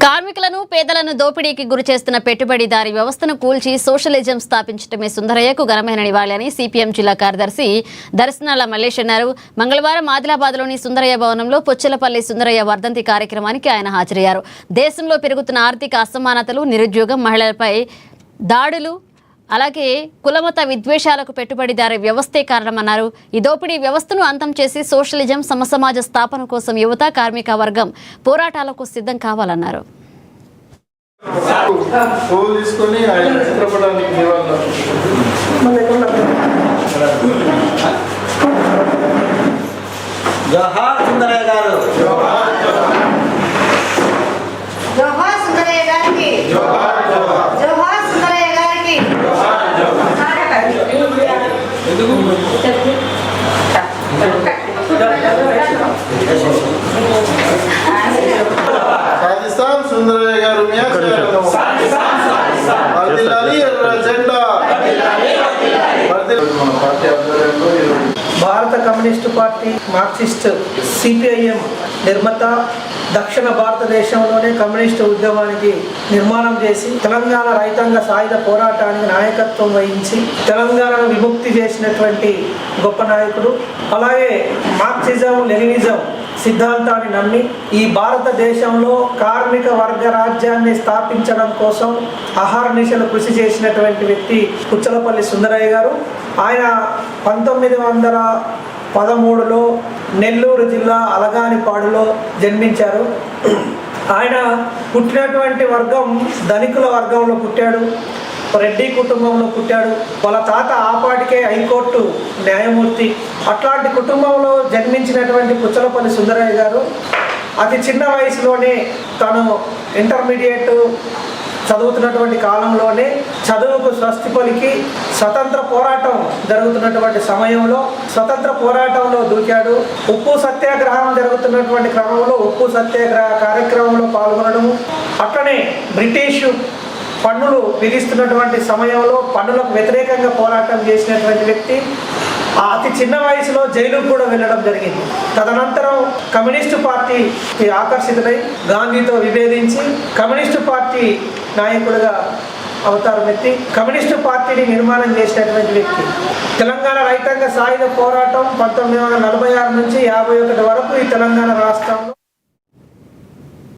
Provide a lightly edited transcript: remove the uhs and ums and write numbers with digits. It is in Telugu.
కార్మికులను పేదలను దోపిడీకి గురి చేస్తున్న పెట్టుబడిదారీ వ్యవస్థను కూల్చి సోషలిజం స్థాపించడమే సుందరయ్యకు ఘనమైన నివాళి అని సిపిఎం జిల్లా కార్యదర్శి దర్శనాల మల్లేష్ అన్నారు. మంగళవారం ఆదిలాబాద్లోని సుందరయ్య భవనంలో పొచ్చెలపల్లి సుందరయ్య వర్ధంతి కార్యక్రమానికి ఆయన హాజరయ్యారు. దేశంలో పెరుగుతున్న ఆర్థిక అసమానతలు, నిరుద్యోగం, మహిళలపై దాడులు, అలాగే కులమత విద్వేషాలకు పెట్టుబడిదారీ వ్యవస్థే కారణమన్నారు. ఈ దోపిడీ వ్యవస్థను అంతం చేసి సోషలిజం సమసమాజ స్థాపన కోసం యువత, కార్మిక వర్గం పోరాటాలకు సిద్ధం కావాలన్నారు. సుందరయ్య గారు భారత కమ్యూనిస్టు పార్టీ, మార్క్సిస్ట్, సిపిఐఎం నిర్మాత, దక్షిణ భారతదేశంలోనే కమ్యూనిస్టు ఉద్యమానికి నిర్మాణం చేసి తెలంగాణ రైతాంగ సాయుధ పోరాటానికి నాయకత్వం వహించి తెలంగాణను విముక్తి చేసినటువంటి గొప్ప నాయకుడు. అలాగే మార్క్సిజం, లెనినిజం సిద్ధాంతాన్ని నమ్మి ఈ భారతదేశంలో కార్మిక వర్గ రాజ్యాన్ని స్థాపించడం కోసం అహర్నిశలు కృషి చేసినటువంటి వ్యక్తి పుచ్చలపల్లి సుందరయ్య గారు. ఆయన 1913లో నెల్లూరు జిల్లా అలగానిపాడులో జన్మించారు. ఆయన పుట్టినటువంటి వర్గం ధనికుల వర్గంలో పుట్టాడు. రెడ్డి కుటుంబంలో పుట్టాడు. వాళ్ళ తాత ఆపాటికే హైకోర్టు న్యాయమూర్తి. అట్లాంటి కుటుంబంలో జన్మించినటువంటి పుచ్చలపల్లి సుందరయ్య గారు అతి చిన్న వయసులోనే తను ఇంటర్మీడియట్ చదువుతున్నటువంటి కాలంలోనే చదువుకు స్వస్తి పలికి స్వతంత్ర పోరాటం జరుగుతున్నటువంటి సమయంలో స్వతంత్ర పోరాటంలో దూకాడు. ఉప్పు సత్యాగ్రహం జరుగుతున్నటువంటి క్రమంలో ఉప్పు సత్యాగ్రహ కార్యక్రమంలో పాల్గొనడము, అట్లనే బ్రిటిషు పన్నులు విధిస్తున్నటువంటి సమయంలో పన్నులకు వ్యతిరేకంగా పోరాటం చేసినటువంటి వ్యక్తి. అతి చిన్న వయసులో జైలుకు కూడా వెళ్ళడం జరిగింది. తదనంతరం కమ్యూనిస్టు పార్టీకి ఆకర్షితులై గాంధీతో విభేదించి కమ్యూనిస్టు పార్టీ నాయకుడిగా అవతారం ఎత్తి కమ్యూనిస్టు పార్టీని నిర్మాణం చేసినటువంటి వ్యక్తి. తెలంగాణ రైతాంగ సాయుధ పోరాటం 1946 నుంచి 51 వరకు ఈ తెలంగాణ రాష్ట్రంలో